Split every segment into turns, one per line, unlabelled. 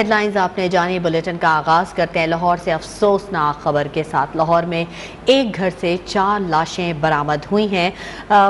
Headlines आपने जानी। Bulletin का आगाज करते हैं लाहौर से अफसोसनाक खबर के साथ। लाहौर में एक घर से 4 लाशें बरामद हुई हैं।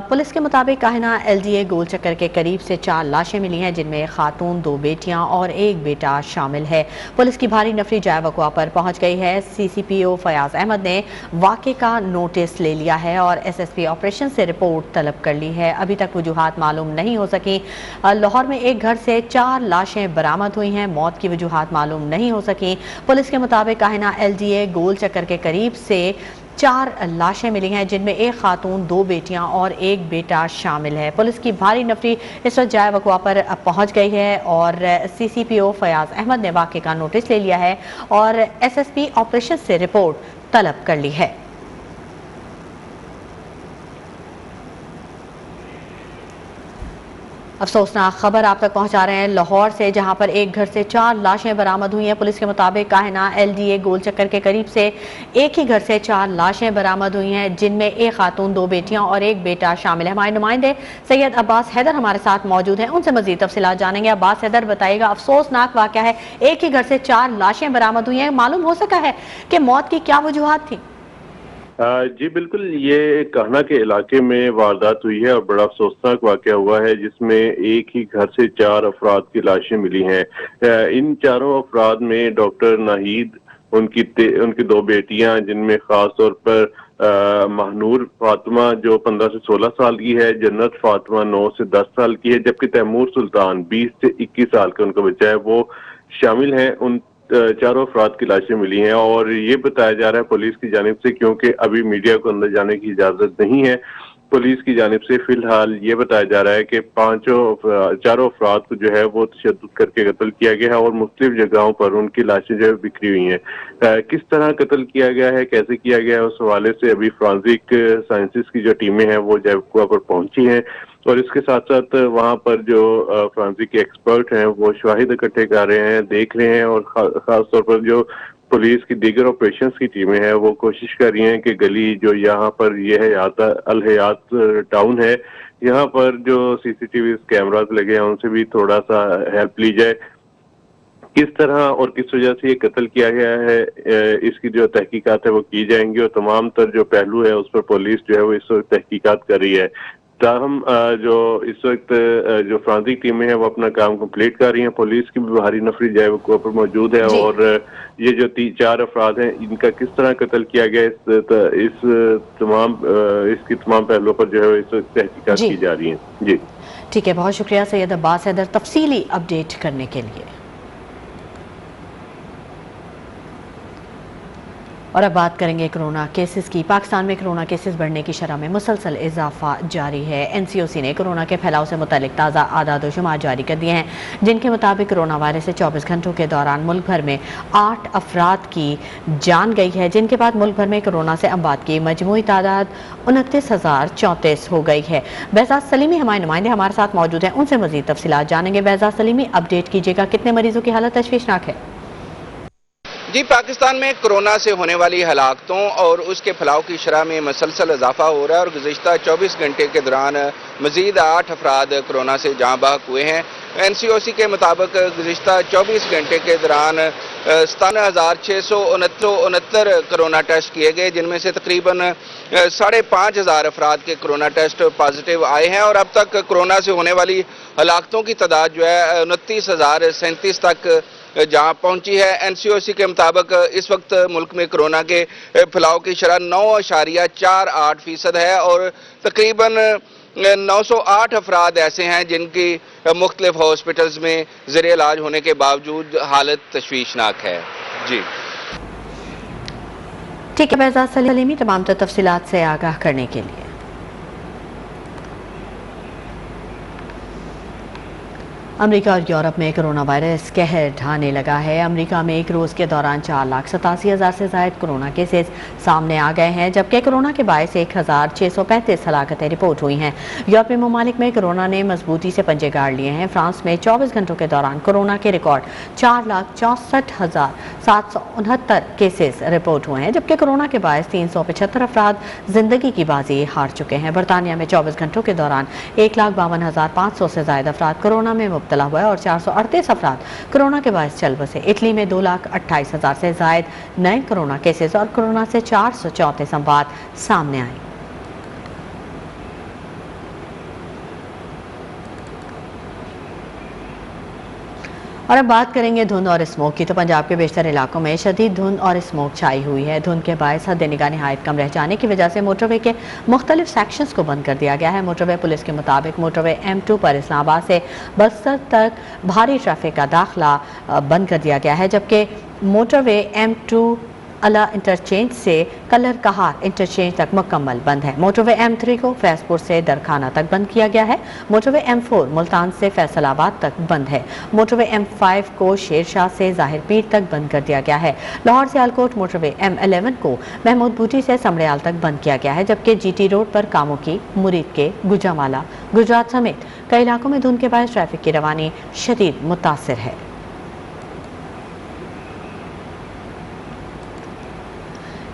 पुलिस के मुताबिक काहिना LDA गोल चक्कर के करीब से 4 लाशें मिली हैं, जिनमें एक खातून, 2 बेटियां और एक बेटा शामिल है। पुलिस की भारी नफरी जाए वक़्वा पर पहुंच गई है। CCPO फयाज अहमद ने वाक़े का नोटिस ले लिया है और SSP ऑपरेशन से रिपोर्ट तलब कर ली है। अभी तक वजूहात मालूम नहीं हो सकी। लाहौर में एक घर से 4 लाशें बरामद हुई हैं। मौत की वजूहात मालूम नहीं हो सकी। पुलिस के मुताबिक काहिना LDA गोल चक्कर के करीब से 4 लाशें मिली हैं, जिनमें एक खातून, 2 बेटियां और एक बेटा शामिल है। पुलिस की भारी नफरी इस वक्त जाए वक़्वा पर पहुंच गई है और CCPO फयाज अहमद ने वाक़े का नोटिस ले लिया है और SSP ऑपरेशन से रिपोर्ट तलब कर ली है। अफसोसनाक खबर आप तक पहुंचा रहे हैं लाहौर से, जहां पर एक घर से 4 लाशें बरामद हुई हैं। पुलिस के मुताबिक काहिना LDA गोल चक्कर के करीब से एक ही घर से 4 लाशें बरामद हुई हैं, जिनमें एक खातून, 2 बेटियां और एक बेटा शामिल है। हमारे नुमाइंदे सैयद अब्बास हैदर हमारे साथ मौजूद हैं, उनसे मजीद तफसीलात जानेंगे। अब्बास हैदर, बताइएगा, अफसोसनाक वाक़या है, एक ही घर से 4 लाशें बरामद हुई हैं। मालूम हो सका है कि मौत की क्या वजूहात थी?
जी बिल्कुल, ये कहना के इलाके में वारदात हुई है और बड़ा अफसोसनाक वाक़या हुआ है, जिसमें एक ही घर से 4 अफराद की लाशें मिली हैं। इन चारों अफराद में डॉक्टर नाहीद, उनकी 2 बेटियां, जिनमें खास तौर पर महनूर फातिमा जो 15 से 16 साल की है, जन्नत फातिमा 9 से 10 साल की है, जबकि तैमूर सुल्तान 20 से 21 साल का उनका बच्चा है, वो शामिल हैं। उन चारों अफराद की लाशें मिली हैं और ये बताया जा रहा है पुलिस की जानिब से, क्योंकि अभी मीडिया को अंदर जाने की इजाजत नहीं है, पुलिस की जानिब से फिलहाल ये बताया जा रहा है कि चारों अफराद को जो है वो तशद्दुद करके कत्ल किया गया है और मुख्तलिफ जगहों पर उनकी लाशें जो है बिखरी हुई हैं। किस तरह कत्ल किया गया है, कैसे किया गया है, उस हवाले से अभी फॉरेंसिक साइंसेस की जो टीमें हैं वो जयपुर पर पहुंची हैं और इसके साथ साथ वहां पर जो फॉरेंसिक एक्सपर्ट हैं वो शवाहिद इकट्ठे कर रहे हैं, देख रहे हैं और खास तौर पर जो पुलिस की दीगर ऑपरेशंस की टीमें हैं वो कोशिश कर रही हैं कि गली जो यहाँ पर ये है अल हयात टाउन है, यहाँ पर जो CCTV कैमरास लगे हैं उनसे भी थोड़ा सा हेल्प ली जाए। किस तरह और किस वजह से ये कत्ल किया गया है, इसकी जो तहकीकात है वो की जाएंगी और तमाम तर जो पहलू है उस पर पुलिस जो है वो इस वक्त तहकीकात कर रही है। ताहम जो इस वक्त जो फॉरेंसिक टीमें हैं वो अपना काम कंप्लीट कर रही हैं। पुलिस की भी भारी नफरी जाए वो पर मौजूद है और ये जो 4 अफराद हैं इनका किस तरह कत्ल किया गया इसकी तमाम पहलुओं पर जो है इस वक्त तहकीकात की जा रही है। जी
ठीक है, बहुत शुक्रिया सैयद अब्बास हैदर तफसीली अपडेट करने के लिए। और अब बात करेंगे कोरोना केसेस की। पाकिस्तान में कोरोना केसेस बढ़ने की शरह में मुसलसल इजाफा जारी है। NCOC ने कोरोना के फैलाव से मुतालिक ताज़ा आदाद व शुमार जारी कर दिए हैं, जिनके मुताबिक कोरोना वायरस से 24 घंटों के दौरान मुल्क भर में 8 अफराद की जान गई है, जिनके बाद मुल्क भर में कोरोना से अमवात की मजमूई तादाद 29,034 हो गई है। बेहजाद सलीमी हमारे नुमाइंदे हमारे साथ मौजूद हैं, उनसे मजीद तफसीलात जानेंगे। बेहजाद सलीमी, अपडेट कीजिएगा, कितने मरीजों की हालत तशवीशनाक है?
जी, पाकिस्तान में कोरोना से होने वाली हलाकतों और उसके फैलाव की शरह में मसलसल इजाफा हो रहा है और गुज़िश्ता 24 घंटे के दौरान मजीद 8 अफराद कोरोना से जाँ बहक हुए हैं। NCOC के मुताबिक गुज़िश्ता 24 घंटे के दौरान 57,669 कोरोना टेस्ट किए गए, जिनमें से तकरीबन 5,500 अफराद के कोरोना टेस्ट पॉजिटिव आए हैं और अब तक कोरोना से होने वाली हलाकतों की तादाद जो है 29,037 तक जहां पहुंची है। NCOC के मुताबिक इस वक्त मुल्क में कोरोना के फैलाव की शरह 9.48% है और तकरीबन 908 अफराद ऐसे हैं जिनकी मुख्तलिफ हॉस्पिटल्स में ज़ेरे इलाज होने के बावजूद हालत तशवीशनाक है। जी
ठीक है, बेहजाद सलीमी तमाम तफसीलात से आगाह करने के लिए। अमेरिका और यूरोप में कोरोना वायरस कहर ढाने लगा है। अमेरिका में एक रोज़ के दौरान 4,87,000 से ज़ायद कोरोना केसेस सामने आ गए हैं, जबकि कोरोना के बायस 1,635 हलाकतें रिपोर्ट हुई हैं। यूरोपीय ममालिक में कोरोना ने मजबूती से पंजे गाड़ लिए हैं। फ्रांस में 24 घंटों के दौरान कोरोना के रिकॉर्ड 4,64,769 केसेस रिपोर्ट हुए हैं, जबकि कोरोना के बायस 375 अफराद जिंदगी की बाजी हार चुके हैं। बरतानिया में 24 घंटों के दौरान 1,52,500 से ज़ायद अफराद कोरोना में मुब्तला हुआ है और 438 अफराद कोरोना के बायस चल बसे। इटली में 2,28,000 से जायद नए कोरोना केसेस और कोरोना से 434 अमवात सामने आए। और अब बात करेंगे धुंध और स्मोक की। तो पंजाब के बेशतर इलाकों में शदीद धुंध और स्मोक छाई हुई है। धुंध के बायस हद निगाह निहायत कम रह जाने की वजह से मोटरवे के मुख्तलिफ सेक्शंस को बंद कर दिया गया है। मोटरवे पुलिस के मुताबिक मोटरवे M2 पर इस्लामाबाद से बस्तर तक भारी ट्रैफिक का दाखिला बंद कर दिया गया है, जबकि मोटरवे M2 अला इंटरचेंज से कलर कहार इंटरचेंज तक मुकम्मल बंद है। मोटरवे M3 को फैजपुर से दरखाना तक बंद किया गया है। मोटरवे M4 मुल्तान से फैसलाबाद तक बंद है। मोटरवे M5 को शेरशाह से जाहिर पीर तक बंद कर दिया गया है। लाहौर से आलकोट मोटरवे M11 को महमूद बूटी से समड़याल तक बंद किया गया है, जबकि GT रोड पर कामों की मुरीद के गुजरावाला गुजरात समेत कई इलाकों में धुंध के बायस ट्रैफिक की रवानी शदीद मुतासिर है।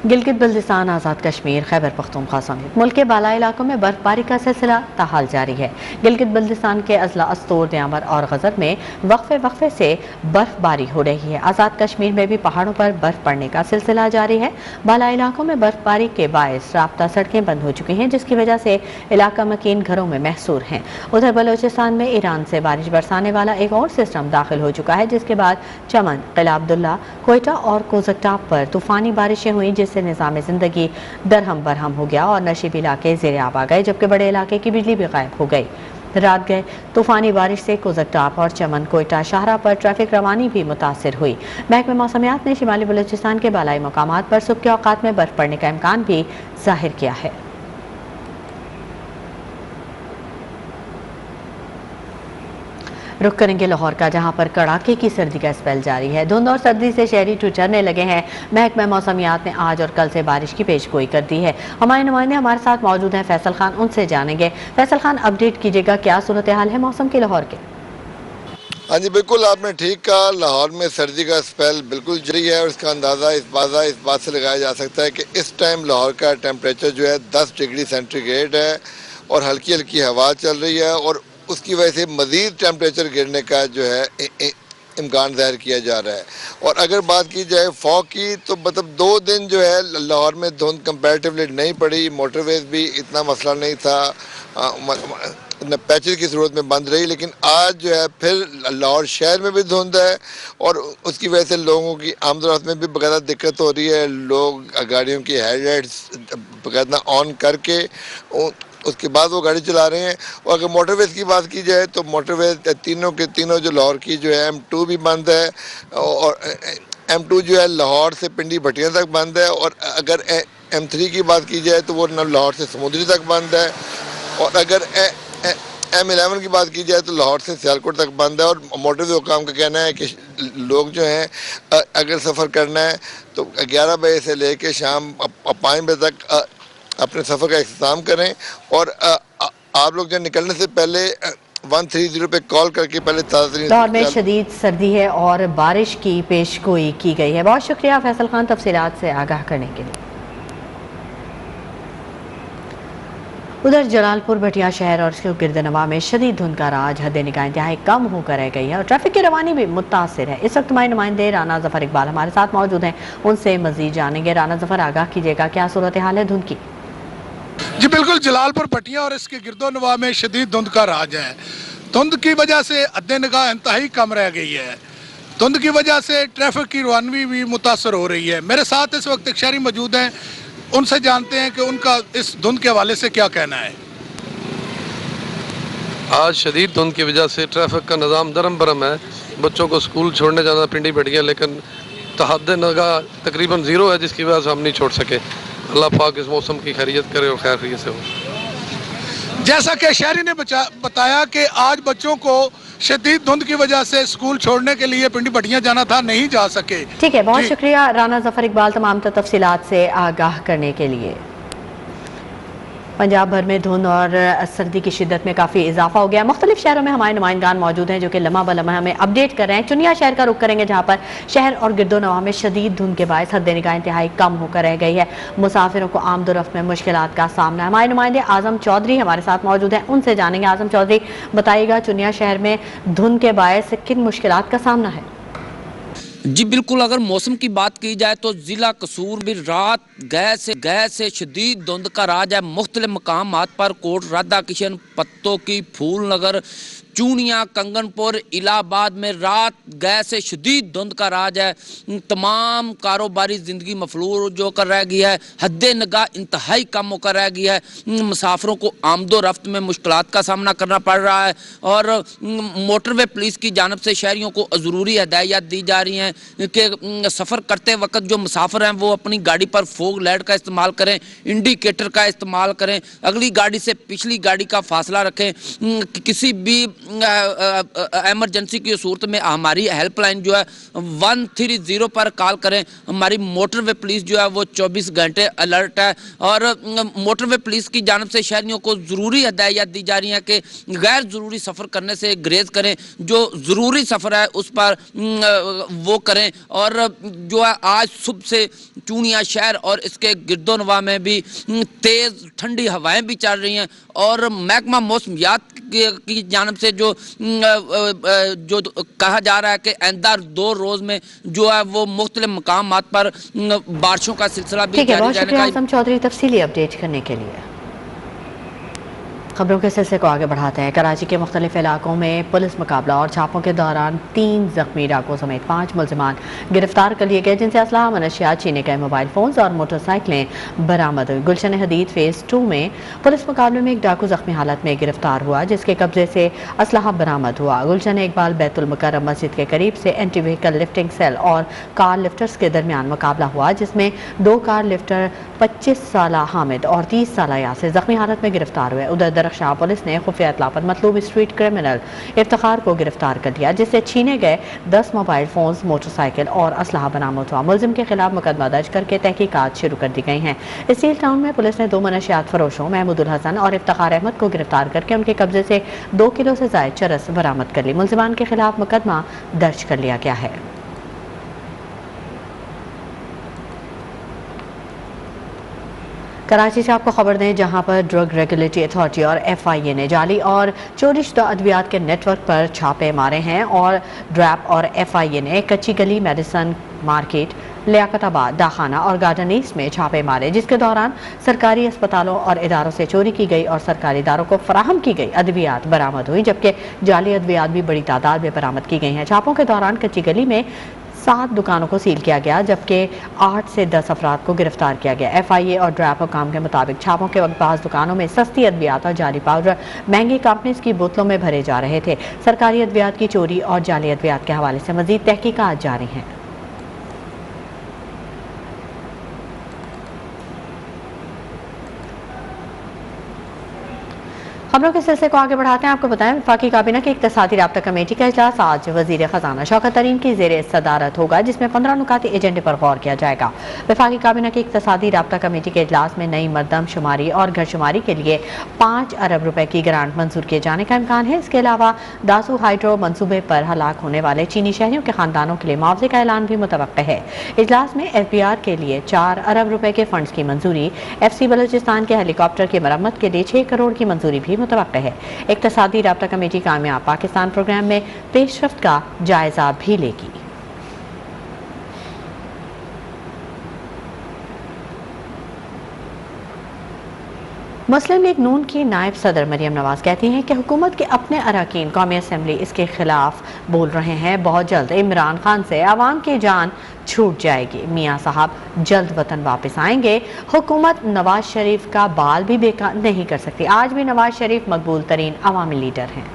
गिलगित बल्तिस्तान, आज़ाद कश्मीर, खैबर पख्तूनख्वा समेत मुल्क के बालाई इलाकों में बर्फबारी का सिलसिला ताहाल जारी है। गिलगित बल्तिस्तान के अजला अस्तूर, न्यामर और गजर में वक्फे से बर्फबारी हो रही है। आज़ाद कश्मीर में भी पहाड़ों पर बर्फ पड़ने का सिलसिला जारी है। बालाई इलाकों में बर्फबारी के बायस राब्ता सड़कें बंद हो चुकी हैं, जिसकी वजह से इलाका मकीन घरों में महसूर हैं। उधर बलोचिस्तान में ईरान से बारिश बरसाने वाला एक और सिस्टम दाखिल हो चुका है, जिसके बाद चमन, किला अब्दुल्ला, कोयटा और कोज़कटाप पर तूफानी बारिशें हुई, जिससे निज़ाम ज़िंदगी दरहम बरहम हो गया और नशीबी इलाके ज़ेरे आब आ गए, जबकि बड़े इलाके की बिजली भी गायब हो गई। रात गए तूफानी बारिश से कोज़कटाप और चमन, कोयटा, शाहरा पर ट्रैफिक रवानी भी मुतासिर हुई। महकमे मौसमियात ने शिमाली बलूचिस्तान के बालाई मकामात पर सुबह के औकात में बर्फ पड़ने का इम्कान भी जाहिर किया है। रुख करेंगे लाहौर का, जहां पर कड़ाके की सर्दी का स्पेल जारी है। धुंध और सर्दी से शहरी ठिठुरने लगे हैं। महकमा मौसमियात ने आज और कल से बारिश की पेशगोई कर दी है। हमारे नुमाइंदे हमारे साथ मौजूद हैं, फैसल खान, उनसे जानेंगे। फैसल खान, अपडेट कीजिएगा, क्या सूरत हाल है मौसम की लाहौर के?
हाँ जी, बिल्कुल आपने ठीक कहा। लाहौर में सर्दी का स्पेल बिल्कुल जारी है और इसका अंदाज़ा इस बात से लगाया जा सकता है कि इस टाइम लाहौर का टेम्परेचर जो है 10 डिग्री सेंटीग्रेड है और हल्की हल्की हवा चल रही है और उसकी वजह से मज़ीद टेम्परेचर गिरने का जो है इम्कान ज़ाहिर किया जा रहा है। और अगर बात की जाए फॉग की, तो मतलब 2 दिन जो है लाहौर में धुंध कंपैरेटिवली नहीं पड़ी। मोटरवेज भी इतना मसला नहीं था, पैचेज की सूरत में बंद रही, लेकिन आज जो है फिर लाहौर शहर में भी धुंध है और उसकी वजह से लोगों की आमदोरफ्त में भी बकायदा दिक्कत हो रही है। लोग गाड़ियों की हेडलाइट्स बकायदा ऑन करके उसके बाद वो गाड़ी चला रहे हैं। और अगर मोटरवेज की बात की जाए तो मोटरवेज तीनों के तीनों जो लाहौर की जो है M2 भी बंद है और M2 जो है लाहौर से पिंडी भटियां तक बंद है। और अगर M3 की बात की जाए तो वो लाहौर से समुद्री तक बंद है। और अगर M11 की बात की जाए तो लाहौर से सियालकोट तक बंद है। और मोटरवे हुकाम का कहना है कि लोग जो हैं अगर सफ़र करना है तो 11 बजे से लेकर शाम 5 बजे तक अपने सफ़र का इख्तिताम करें। और आप लोग जो निकलने से पहले 130 पे कॉल करके पहले ताज़ा
लाहौर में शदीद सर्दी है और बारिश की पेशगोई की गई है। बहुत शुक्रिया फैसल खान, तफसीलात से आगाह करने के लिए। उधर जलालपुर, भटिया शहर और इसके गिरदनवा में शदीद धुंध का राज हद निगाह इंतहाई कम होकर रह गई है और ट्रैफिक की रवानी भी मुतासिर है। इस वक्त हमारे नुमाइंदे राना जफर इकबाल हमारे साथ मौजूद हैं, उनसे मजीद जानेंगे। राना जफर, आगाह कीजिएगा, क्या सूरत हाल है धुंध की?
जी बिल्कुल, जलालपुर, भटिया और इसके गिरदोनवा में शदीद धुंध का राज है। धुंध की वजह से हद निगाह इंतहाई कम रह गई है। धुंध की वजह से ट्रैफिक की रवानगी भी मुतासर हो रही है। मेरे साथ इस वक्त एक शहरी मौजूद हैं, उनसे जानते हैं कि उनका इस धुंध के हवाले से क्या कहना है।
आज शदीद धुंध की वजह से ट्रैफिक का निज़ाम दरम बरम है। बच्चों को स्कूल छोड़ने जाना पिंडी बढ़ गया, लेकिन हद निगाह तकरीबन ज़ीरो है, जिसकी वजह से हम नहीं छोड़ सके। अल्लाह पाक इस मौसम की खैरियत करे और खैरियत से हो।
जैसा कि शहरी ने बताया कि आज बच्चों को शदीद धुंध की वजह से स्कूल छोड़ने के लिए पिंडी भटियां जाना था, नहीं जा सके।
ठीक है, बहुत शुक्रिया राना जफर इकबाल तमाम तफसीलात से आगाह करने के लिए। पंजाब भर में धुंध और सर्दी की शिद्दत में काफ़ी इजाफा हो गया। मुख्तलिफ शहरों में हमारे नुमाइंदान मौजूद हैं जो कि लम्हा ब लम्हा हमें अपडेट कर रहे हैं। चुनिया शहर का रुख करेंगे जहां पर शहर और गिरदोनवा में शदीद धुंध के बायस हद निगाह इंतहाई कम होकर रह गई है। मुसाफिरों को आमदोरफ्त में मुश्किलात का सामना है। हमारे नुमाइंदे आजम चौधरी हमारे साथ मौजूद हैं, उनसे जानेंगे। आजम चौधरी, बताइएगा चुनिया शहर में धुंध के बायस किन मुश्किलात का सामना है?
जी बिल्कुल, अगर मौसम की बात की जाए तो ज़िला कसूर भी रात गए से शदीद धुंध का राज है। मुख्तलिफ मकामात पर कोट राधा किशन, पत्तों की, फूल नगर, चूनिया, कंगनपुर, इलाहाबाद में रात गए से शदीद धुंध का राज है। तमाम कारोबारी ज़िंदगी मफलूर जो कर रह गई है, हद्दे निगाह इंतहाई कम होकर रह गई है। मुसाफिरों को आमदो रफ्त में मुश्किलात का सामना करना पड़ रहा है और मोटरवे पुलिस की जानब से शहरियों को ज़रूरी हदायत दी जा रही हैं कि सफ़र करते वक्त जो मुसाफिर हैं वो अपनी गाड़ी पर फोग लाइट का इस्तेमाल करें, इंडिकेटर का इस्तेमाल करें, अगली गाड़ी से पिछली गाड़ी का फासला रखें। किसी भी इमरजेंसी की सूरत में हमारी हेल्पलाइन जो है 130 पर कॉल करें। हमारी मोटरवे पुलिस जो है वो 24 घंटे अलर्ट है और मोटरवे पुलिस की जानब से शहरियों को ज़रूरी हदायत दी जा रही है कि गैर ज़रूरी सफ़र करने से ग्रेज करें, जो ज़रूरी सफ़र है उस पर वो करें। और जो है आज सुबह से चूनिया शहर और इसके गिरदोनवा में भी तेज़ ठंडी हवाएं भी चल रही हैं और महकमा मौसमियात की जानब से जो कहा जा रहा है कि आइंदा 2 रोज़ में जो है वो मुख्तलिफ मकामात पर बारिशों का सिलसिला भी जारी रहने का।
आजम चौधरी तफसीली अपडेट करने के लिए। खबरों के सिलसिले को आगे बढ़ाते हैं। कराची के मुख्तलिफ इलाकों में पुलिस मुकाबला और छापों के दौरान 3 जख्मी डाकुओं समेत 5 मुलजिमान गिरफ्तार कर लिए गए, जिनसे असलाह, मनशियात, छीने गए मोबाइल फोन्स और मोटरसाइकिलें बरामद हुई। गुलशन हदीद फेज़ 2 में पुलिस मुकाबले में एक डाकू जख्मी हालत में गिरफ्तार हुआ, जिसके कब्जे से असलाह बरामद हुआ। गुलशन इकबाल बैतुल मुकर्रम मस्जिद के करीब से एंटी व्हीकल लिफ्टिंग सेल और कार लिफ्टर्स के दरमियान मुकाबला हुआ, जिसमें 2 कार लिफ्टर 25 साला हामिद और 30 साला यासिर जख्मी हालत में गिरफ्तार हुए। उधर दरख्शां पुलिस ने खुफिया इत्तला पर मतलूब स्ट्रीट क्रिमिनल इफ्तिखार को गिरफ्तार कर लिया, जिससे छीने गए 10 मोबाइल फोन्स, मोटरसाइकिल और असलाह बरामद हुआ। मुलजिम के खिलाफ मुकदमा दर्ज करके तहकीकात शुरू कर दी गई हैं। स्टील टाउन में पुलिस ने 2 मनशियात फरोशों महमूदुल हसन और इफ्तिखार अहमद को गिरफ्तार करके उनके कब्जे से 2 किलो से जायद चरस बरामद कर ली। मुलजिमान के खिलाफ मुकदमा दर्ज कर लिया गया है। कराची से आपको खबर दें, जहां पर ड्रग रेगुलेटरी अथॉरिटी और FIA ने जाली और चोरीशुदा अद्वियात के नेटवर्क पर छापे मारे हैं और ड्रैप और FIA ने कच्ची गली, मेडिसन मार्केट, लियाकताबाद, दाखाना और गार्डन ईस्ट में छापे मारे, जिसके दौरान सरकारी अस्पतालों और इदारों से चोरी की गई और सरकारी इदारों को फराहम की गई अद्वियात बरामद हुई, जबकि जाली अद्वियात भी बड़ी तादाद में बरामद की गई हैं। छापों के दौरान कच्ची गली में 7 दुकानों को सील किया गया, जबकि 8 से 10 अफराद को गिरफ्तार किया गया। FIA और ड्रैप हुकाम के मुताबिक छापों के वक्त बाज़ दुकानों में सस्ती अद्वियात और जाली पाउडर महंगी कंपनीज की बोतलों में भरे जा रहे थे। सरकारी अद्वियात की चोरी और जाली अद्वियात के हवाले से मजीद तहकीकात जारी हैं। खबरों के सिलसिले को आगे बढ़ाते हैं। आपको बताएं, वफाकी काबीना की इक्तिसादी राब्ता कमेटी का इजलास आज वजीर खजाना शौकत तरीन की जेर सदारत होगा, जिसमें 15 नुकाती एजेंडे पर गौर किया जाएगा। वफाकी काबीना की इक्तिसादी राब्ता कमेटी के इजलास में नई मरदम शुमारी और घर शुमारी के लिए 5 अरब रुपए की ग्रांट मंजूर किए जाने का इम्कान है। इसके अलावा दासू हाइड्रो मनसूबे पर हलाक होने वाले चीनी शहरियों के खानदानों के लिए मुआवजे का ऐलान भी मुतवक्किल है। इजलास में FBR के लिए 4 अरब रुपए के फंड्स की मंजूरी, FC बलूचिस्तान के हेलीकॉप्टर की मरम्मत के लिए 6 करोड़ की मंजूरी भी मुतवक्किल है। इक्तिसादी राब्ता कमेटी कामयाब पाकिस्तान प्रोग्राम में पेशरफ्त का जायजा भी लेगी। मुस्लिम लीग नून की नायब सदर मरियम नवाज कहती हैं कि हुकूमत के अपने अरकान कौमी असम्बली इसके खिलाफ बोल रहे हैं। बहुत जल्द इमरान खान से आवाम की जान छूट जाएगी। मियाँ साहब जल्द वतन वापस आएंगे। हुकूमत नवाज शरीफ का बाल भी बेकार नहीं कर सकती। आज भी नवाज शरीफ मकबूल तरीन अवामी लीडर हैं।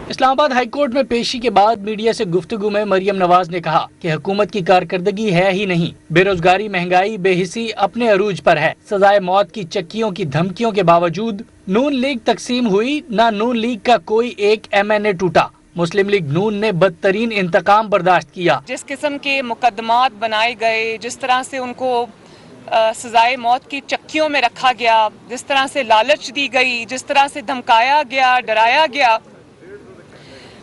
इस्लामाबाद हाई कोर्ट में पेशी के बाद मीडिया से गुफ्तगू में मरियम नवाज ने कहा कि हुकूमत की कारकर्दगी है ही नहीं। बेरोजगारी, महंगाई, बेहिसी अपने अरूज पर है। सजाए मौत की चक्कियों की धमकियों के बावजूद नून लीग तकसीम हुई, ना नून लीग का कोई एक MNA टूटा। मुस्लिम लीग नून ने बदतरीन इंतकाम बर्दाश्त किया।
जिस किस्म के मुकदमात बनाए गए, जिस तरह से उनको सजाए मौत की चक्कियों में रखा गया, जिस तरह से लालच दी गई, जिस तरह से धमकाया गया, डराया गया,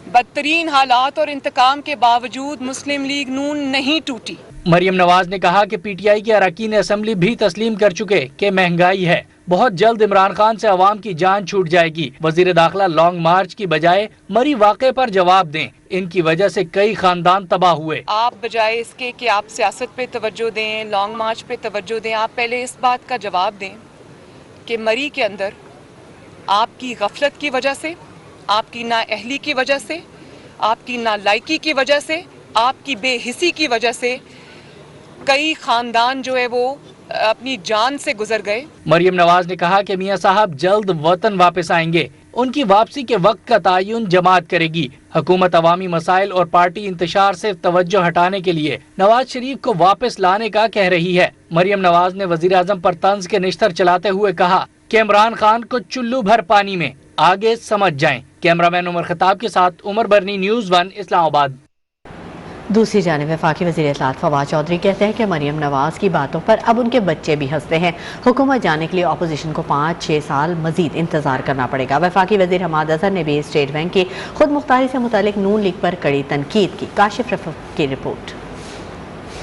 बदतरीन हालात और इंतकाम के बावजूद मुस्लिम लीग नून नहीं टूटी।
मरियम नवाज ने कहा कि पीटीआई के अरकान असम्बली भी तस्लीम कर चुके कि महंगाई है, बहुत जल्द इमरान खान से अवाम की जान छूट जाएगी। वजीर दाखिला लॉन्ग मार्च की बजाय मरी वाक़े पर जवाब दें, इनकी वजह से कई खानदान तबाह हुए।
आप बजाय इसके कि आप सियासत पे तवज्जो दें, लॉन्ग मार्च पे तवज्जो दें, आप पहले इस बात का जवाब दें कि मरी के अंदर आपकी गफलत की वजह से, आपकी नाअहली की वजह से, आपकी नालायकी की वजह से, आपकी बेहिसी की वजह से कई खानदान जो है वो अपनी जान से गुजर गए।
मरियम नवाज ने कहा कि मियां साहब जल्द वतन वापस आएंगे, उनकी वापसी के वक्त का तयन जमात करेगी। हुकूमत अवामी मसाइल और पार्टी इंतशार से तवज्जो हटाने के लिए नवाज शरीफ को वापस लाने का कह रही है। मरियम नवाज ने वजीर आजम पर तंज के निश्तर चलाते हुए कहा कि इमरान खान को चुल्लू भर पानी में, आगे समझ जाएं। कैमरामैन उमर खताब के साथ उमर बरनी, न्यूज़ 1 इस्लामाबाद।
दूसरी जानिब वफाकी वज़ीर इत्तलात फवाद चौधरी कहते हैं कि मरियम नवाज की बातों पर अब उनके बच्चे भी हंसते हैं। हुकूमत जाने के लिए अपोजिशन को 5-6 साल मजीद इंतजार करना पड़ेगा। वफाकी वज़ीर हमाद अजहर ने भी स्टेट बैंक की खुद मुख्तारी से मुतालिक नून लीग पर कड़ी तनकीद की। काशिफ रफ़ की रिपोर्ट।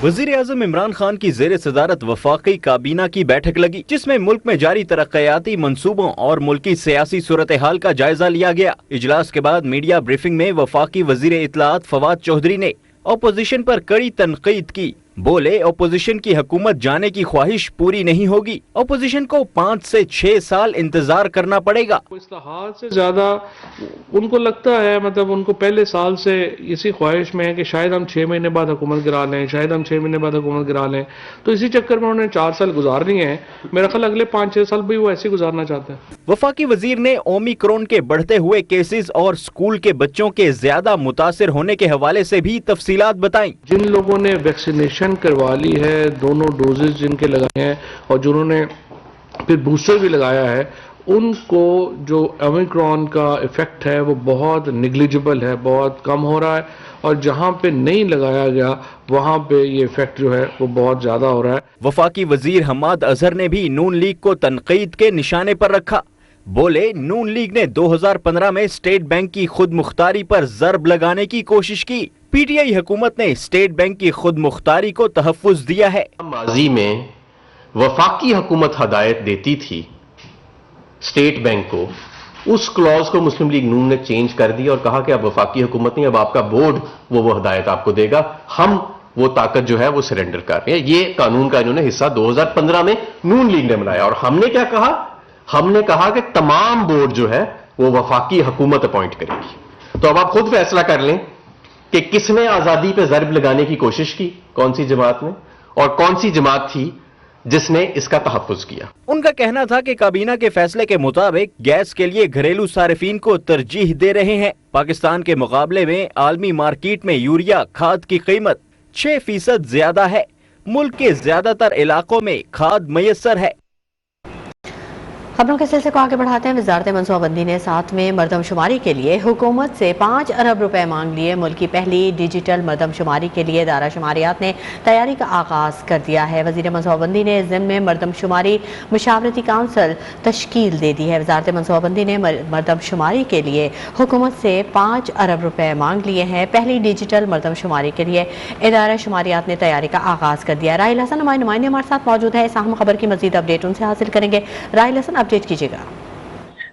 वज़ीर आज़म इमरान खान की ज़ेर सदारत वफाकी काबीना की बैठक लगी, जिसमें मुल्क में जारी तरक्याती मंसूबों और मुल्की सियासी सूरत हाल का जायजा लिया गया। इजलास के बाद मीडिया ब्रीफिंग में वफाकी वज़ीर इत्तलात फवाद चौधरी ने अपोजिशन पर कड़ी तनकीद की। बोले, अपोजिशन की हुकूमत जाने की ख्वाहिश पूरी नहीं होगी, अपोजिशन को 5 से 6 साल इंतजार करना पड़ेगा।
इस्लाहात से ज्यादा उनको लगता है, मतलब उनको पहले साल से इसी ख्वाहिश में है कि शायद हम 6 महीने बाद हुकूमत गिरा लें, शायद हम 6 महीने बाद हुकूमत गिरा लें। तो इसी चक्कर में उन्होंने 4 साल गुजार लिए हैं। मेरा ख्याल अगले 5-6 साल भी वो ऐसे गुजारना चाहते हैं।
वफाकी वजीर ने ओमिक्रॉन के बढ़ते हुए केसेस और स्कूल के बच्चों के ज्यादा मुतासिर होने के हवाले से भी तफसीलात बताई।
जिन लोगों ने वैक्सीनेशन करवा ली है, दोनों डोजेज जिनके लगाए हैं और जिन्होंने फिर बूस्टर भी लगाया है, उनको जो ओमिक्रॉन का इफेक्ट है वो बहुत निग्लिजिबल है, बहुत कम हो रहा है। और जहां पे नहीं लगाया गया वहां पे ये इफेक्ट जो है वो बहुत ज्यादा हो रहा है।
वफाकी वजीर हमाद अजहर ने भी नून लीग को तनकीद के निशाने पर रखा। बोले, नून लीग ने 2015 में स्टेट बैंक की खुद मुख्तारी पर ज़र्ब लगाने की कोशिश की। पीटीआई हुकूमत ने स्टेट बैंक की खुद मुख्तारी को तहफ़्फ़ुज़ दिया है।
माजी में वफाकी हुकूमत हदायत देती थी स्टेट बैंक को, उस क्लॉज को मुस्लिम लीग नून ने चेंज कर दिया और कहा कि अब वफाकी हुकूमत नहीं, अब आपका बोर्ड वो हदायत आपको देगा, हम वो ताकत जो है वो सरेंडर कर रहे हैं। ये कानून का इन्होंने हिस्सा 2015 में नून लीग ने बनाया। और हमने क्या कहा? हमने कहा कि तमाम बोर्ड जो है वो वफाकी हुकूमत अपॉइंट करेगी। तो अब आप खुद फैसला कर लें कि किसने आजादी पे ज़र्ब लगाने की कोशिश की, कौन सी जमात ने, और कौन सी जमात थी जिसने इसका तहफ़्फ़ुज़ किया।
उनका कहना था कि काबीना के फैसले के मुताबिक गैस के लिए घरेलू सारिफीन को तरजीह दे रहे हैं। पाकिस्तान के मुकाबले में आलमी मार्केट में यूरिया खाद की कीमत 6% ज्यादा है। मुल्क के ज्यादातर इलाकों में खाद मयसर है।
खबरों के सिलसिले को आगे बढ़ाते हैं। वजारत मनसूबाबंदी ने 7वें मरदमशुमारी के लिए हुकूमत से 5 अरब रुपए मांग लिए। मुल्क की पहली डिजिटल मरदमशुमारी के लिए इदारा शुमारियात ने तैयारी का आगाज़ कर दिया है। वज़ीर मनसूबाबंदी ने ज़िम्मे मरदमशुमारी मुशावरती काउंसिल तश्कील दे दी है। वजारत मनसूबाबंदी ने मरदमशुमारी के लिए हुकूमत से 5 अरब रुपए मांग लिए हैं। पहली डिजिटल मरदमशुमारी के लिए इदारा शुमारियात ने तैयारी का आगाज़ कर दिया। राहिल हसन हमारे नुमाइंदे हमारे साथ मौजूद है। इस अहम खबर की मज़ीद अपडेट उनसे हासिल करेंगे। राहिल हसन, अपडेट कीजिएगा।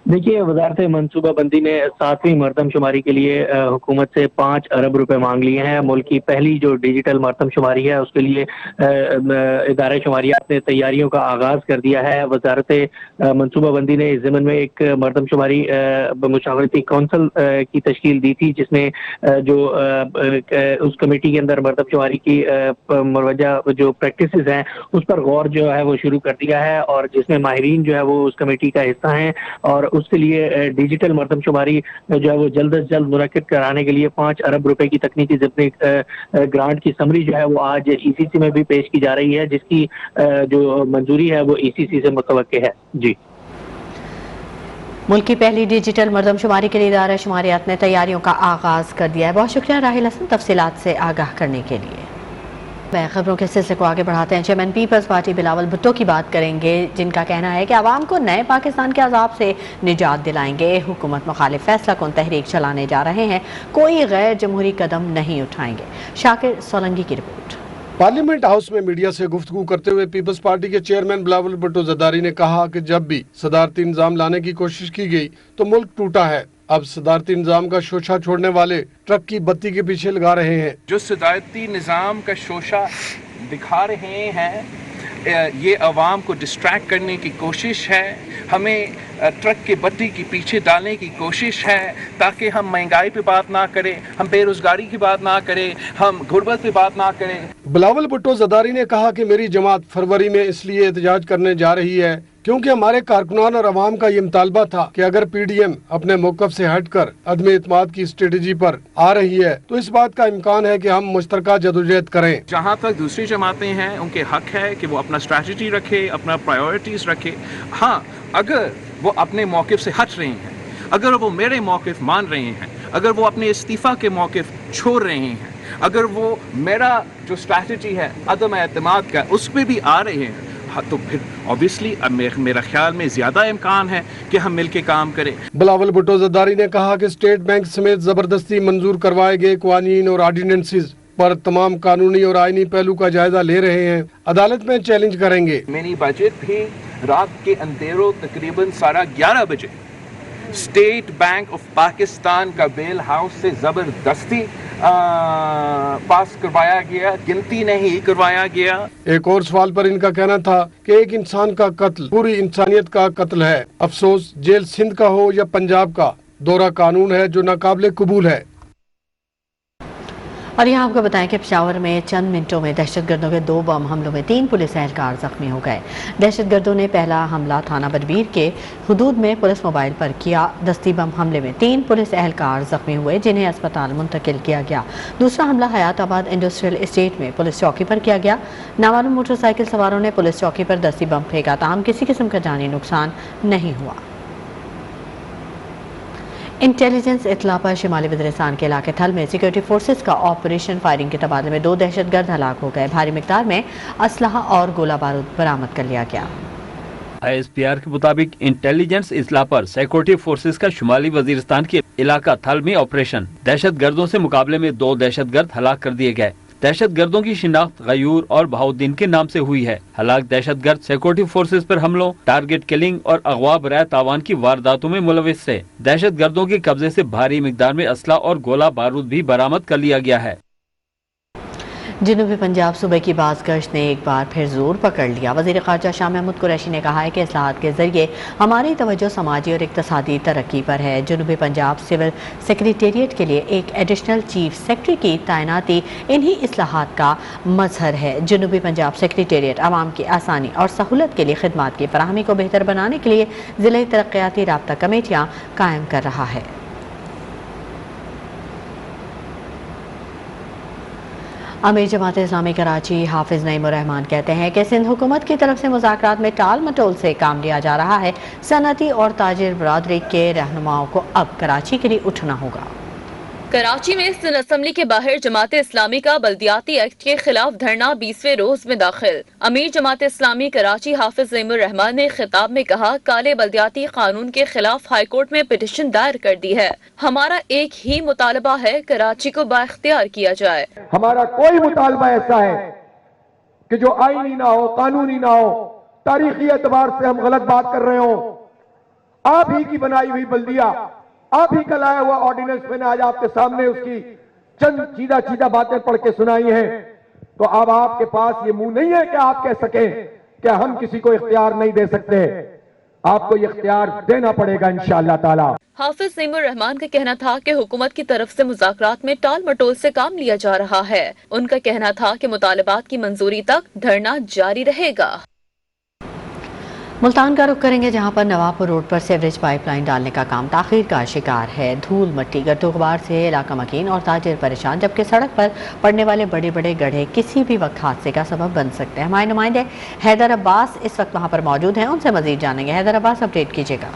देखिए, वजारत मनसूबाबंदी ने 7वीं मरदमशुमारी के लिए हुकूमत से 5 अरब रुपए मांग लिए हैं। मुल्क की पहली जो डिजिटल मरदमशुमारी है उसके लिए इदारे शुमारियात ने तैयारियों का आगाज़ कर दिया है। वजारत मनसूबाबंदी ने इस ज़िम्मन में एक मरदमशुमारी मुशावरती काउंसिल की तश्कील दी थी, जिसमें जो उस कमेटी के अंदर मरदमशुमारी की मुरवजा जो प्रैक्टिसेस हैं उस पर गौर जो है वो शुरू कर दिया है, और जिसमें माहिरीन जो है वो उस कमेटी का हिस्सा हैं। और उसके लिए डिजिटल मरदमशुमारी जो है वो जल्द से जल्द मुनक्किद कराने के लिए 5 अरब रुपए की तकनीकी ग्रांट की समरी जो है वो आज ईसीसी में भी पेश की जा रही है, जिसकी जो मंजूरी है वो ईसीसी से मुतवक्किल है। जी,
मुल्क की पहली डिजिटल मरदमशुमारी के लिए इदारा शुमारियात ने तैयारियों का आगाज़ कर दिया है। बहुत शुक्रिया राहिल हसन, तफसीलात से आगाह करने के लिए। खबरों के सिलसिले को आगे बढ़ाते हैं। Chairman peoples party Bilawal Bhutto की बात करेंगे, जिनका कहना है कि आवाम को नए पाकिस्तान के अजाब से निजात दिलाएंगे। हुकूमत मुखालिफ फैसला कौन तहरीक चलाने जा रहे हैं, कोई गैर जमहूरी कदम नहीं उठाएंगे। शाकिर सोलंकी की रिपोर्ट।
पार्लियामेंट हाउस में मीडिया से गुफ्तगू करते हुए पीपल्स पार्टी के चेयरमैन बिलावल भुट्टो जरदारी ने कहा कि जब भी सदारती निजाम लाने की कोशिश की गई तो मुल्क टूटा है। अब सदारती निजाम का शोशा छोड़ने वाले ट्रक की बत्ती के पीछे लगा रहे हैं।
जो सदारती निजाम का शोशा दिखा रहे हैं, ये अवाम को डिस्ट्रैक्ट करने की कोशिश है, हमें ट्रक के बत्ती के पीछे डालने की कोशिश है, ताकि हम महंगाई पे बात ना करें, हम बेरोजगारी की बात ना करें, हम गुर्बत पे बात ना करें।
बिलावल भुट्टो जरदारी ने कहा कि मेरी जमात फरवरी में इसलिए एहतजाज करने जा रही है क्योंकि हमारे कारकुनान और अवाम का ये मुतालबा था कि अगर PDM अपने मौकफ से हटकर अदम एतमाद की स्ट्रेटजी पर आ रही है तो इस बात का इम्कान है कि हम मुश्तरका जदोजहद करें।
जहाँ तक दूसरी जमातें हैं, उनके हक है कि वो अपना स्ट्रैटेजी रखे, अपना प्रायोरिटीज रखे। हाँ, अगर वो अपने मौक़िफ़ से हट रहे हैं, अगर वो मेरे मौक़िफ़ मान रहे हैं, अगर वो अपने इस्तीफ़ा के मौक़िफ़ छोड़ रहे हैं, अगर वो मेरा जो स्ट्रैटेजी है अदम एतमाद का उस पर भी आ रहे हैं, तो फिर ऑब्वियसली मेरा ख्याल में ज्यादा इम्कान है कि हम मिलके काम करें।
बिलावल भुट्टो जरदारी ने कहा कि स्टेट बैंक समेत जबरदस्ती मंजूर करवाए गए कवानीन और ऑर्डिनेंसेस पर तमाम कानूनी और आईनी पहलू का जायजा ले रहे हैं, अदालत में चैलेंज करेंगे।
मिनी बजट भी रात के अंधेरों तकरीबन 11:30 बजे स्टेट बैंक ऑफ पाकिस्तान का बेल हाउस से जबरदस्ती पास करवाया गया, गिनती नहीं करवाया गया।
एक और सवाल पर इनका कहना था कि एक इंसान का कत्ल पूरी इंसानियत का कत्ल है। अफसोस जेल सिंध का हो या पंजाब का, दोहरा कानून है जो नाकाबिले कबूल है।
और यहाँ आपको बताएं कि पेशावर में चंद मिनटों में दहशतगर्दों के 2 बम हमलों में 3 पुलिस एहलकार जख्मी हो गए। दहशतगर्दों ने पहला हमला थाना बदबीर के हुदूद में पुलिस मोबाइल पर किया। दस्ती बम हमले में 3 पुलिस एहलकार जख्मी हुए, जिन्हें अस्पताल मुंतकिल किया गया। दूसरा हमला हयाताबाद इंडस्ट्रियल इस्टेट में पुलिस चौकी पर किया गया। नामालूम मोटरसाइकिल सवारों ने पुलिस चौकी पर दस्ती बम फेंका, ताहम किसी किस्म का जानी नुकसान नहीं हुआ। इंटेलिजेंस इतला पर शिमाली वज़ीरिस्तान के इलाके थल में सिक्योरिटी फोर्सेस का ऑपरेशन फायरिंग के तबादले में 2 दहशतगर्द हलाक हो गए। भारी मिकदार में असलहा और गोला बारूद बरामद कर लिया गया।
ISPR के मुताबिक इंटेलिजेंस इतला पर सिक्योरिटी फोर्सेस का शुमाली वज़ीरिस्तान के इलाका थल में ऑपरेशन दहशतगर्दों से मुकाबले में 2 दहशतगर्द हलाक कर दिए गए। दहशतगर्दों की शिनाख्त गयूर और बहाउद्दीन के नाम से हुई है। हलाक दहशतगर्द सिक्योरिटी फोर्सेस पर हमलों, टारगेट किलिंग और अगवा बराए तावान की वारदातों में मुलविस थे। दहशतगर्दों के कब्जे से भारी मिकदार में असला और गोला बारूद भी बरामद कर लिया गया है।
जनूबी पंजाब सूबे की बाज़गश्त ने एक बार फिर जोर पकड़ लिया। वज़ीर ख़ारजा शाह महमूद कुरैशी ने कहा है कि इस्लाहात के जरिए हमारी तवज्जो समाजी और इक़्तिसादी तरक्की पर है। जनूबी पंजाब सिविल सेक्रेटेरिएट के लिए एक एडिशनल चीफ सेक्रेटरी की तैनाती इन्हीं इस्लाहात का मजहर है। जनूबी पंजाब सेक्रेटेरिएट आवाम की आसानी और सहूलत के लिए खिदमात की फराहमी को बेहतर बनाने के लिए ज़िले तरक्याती राब्ता कमेटियाँ कायम कर रहा है। अमीर जमात इस्लामी कराची हाफिज नईम उर रहमान कहते हैं कि सिंध हुकूमत की तरफ से मुज़ाकरात में टाल मटोल से काम लिया जा रहा है। सनती और ताजिर बरादरी के रहनुमाओं को अब कराची के लिए उठना होगा।
कराची में सिंध असम्बली के बाहर जमात इस्लामी का बल्दियाती एक्ट के खिलाफ धरना 20वें रोज में दाखिल। अमीर जमात इस्लामी कराची हाफिज नईम उर रहमान ने खिताब में कहा, काले बल्दियाती कानून के खिलाफ हाईकोर्ट में पिटीशन दायर कर दी है। हमारा एक ही मुतालबा है, कराची को बाइख्तियार किया जाए।
हमारा कोई मुतालबा ऐसा है कि जो आईनी ना हो, कानूनी ना हो, तारीखी एतबार से हम गलत बात कर रहे हो। आप ही की बनाई हुई बल्दिया, आप ही का लाया हुआ ऑर्डिनेंस मैंने आज आपके सामने उसकी चंद सीधा बातें पढ़ के सुनाई हैं। तो अब आपके पास ये मुंह नहीं है कि आप कह सकें कि हम किसी को इख्तियार नहीं दे सकते। आपको ये इख्तियार देना पड़ेगा इंशाअल्लाह ताला।
हाफिज नईम उर रहमान का कहना था कि हुकूमत की तरफ से मुज़ाकरात में टाल मटोल से काम लिया जा रहा है। उनका कहना था कि मुतालबात की मंजूरी तक धरना जारी रहेगा।
मुल्तान का रुख करेंगे, जहां पर नवाबपुर रोड पर सीवरेज पाइपलाइन डालने का काम ताखीर का शिकार है। धूल मट्टी गर्दो गुबार से इलाका मकीन और ताजिर परेशान, जबकि सड़क पर पड़ने वाले बड़े बड़े गड्ढे किसी भी वक्त हादसे का सबब बन सकते हैं। हमारे नुमाइंदे हैदर अब्बास इस वक्त वहां पर मौजूद हैं, उनसे मजीद जानेंगे। हैदर अब्बास, अपडेट कीजिएगा।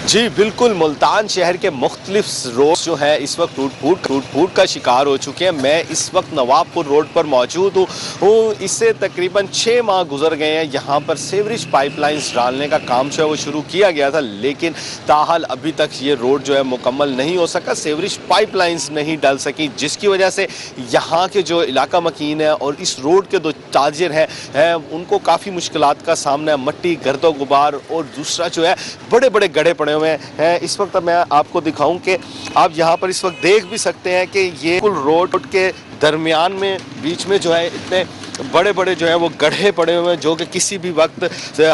जी बिल्कुल, मुल्तान शहर के मुख्तलिफ रोड जो है इस वक्त टूट फूट का शिकार हो चुके हैं। मैं इस वक्त नवाबपुर रोड पर मौजूद हूँ। इससे तकरीबन 6 माह गुजर गए हैं। यहाँ पर सीवरेज पाइपलाइंस डालने का काम जो है वो शुरू किया गया था, लेकिन ताहाल अभी तक ये रोड जो है मुकम्मल नहीं हो सका, सीवरेज पाइपलाइंस नहीं डल सकी, जिसकी वजह से यहाँ के जो इलाका मकीन है और इस रोड के 2 ताजिर हैं उनको काफ़ी मुश्किलात का सामना है। मट्टी, गर्दो गुबार और दूसरा जो है बड़े बड़े गड्ढे पड़े हुए हैं। इस वक्त मैं आपको दिखाऊं कि आप यहाँ पर इस वक्त देख भी सकते हैं कि ये रोड के दरमियान में बीच में जो है इतने बड़े बड़े जो है वो गड्ढे पड़े हुए हैं, जो कि किसी भी वक्त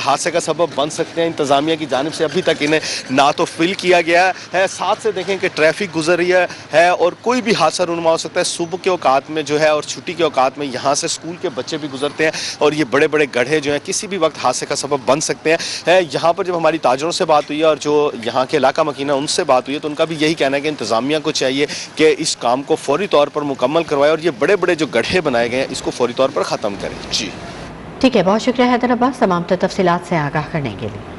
हादसे का सबब बन सकते हैं। इंतज़ामिया की जानिब से अभी तक इन्हें ना तो फिल किया गया है, साथ से देखें कि ट्रैफिक गुजर रही है और कोई भी हादसा रूनुमा हो सकता है। सुबह के औकात में जो है और छुट्टी के औकात में यहाँ से स्कूल के बच्चे भी गुजरते हैं और ये बड़े बड़े गड्ढे जो हैं किसी भी वक्त हादसे का सबब बन सकते हैं। यहाँ पर जब हमारी ताजरों से बात हुई है और जो यहाँ के इलाका मकीन है उनसे बात हुई है, तो उनका भी यही कहना है कि इंतज़ामिया को चाहिए कि इस काम को फौरी तौर पर मुकम्मल करवाए और ये बड़े बड़े जो गड्ढे बनाए गए हैं इसको फौरी तौर पर ख़त्म करें। जी
ठीक है, बहुत शुक्रिया हैदर अब्बास तमाम तफसीलात से आगाह करने के लिए।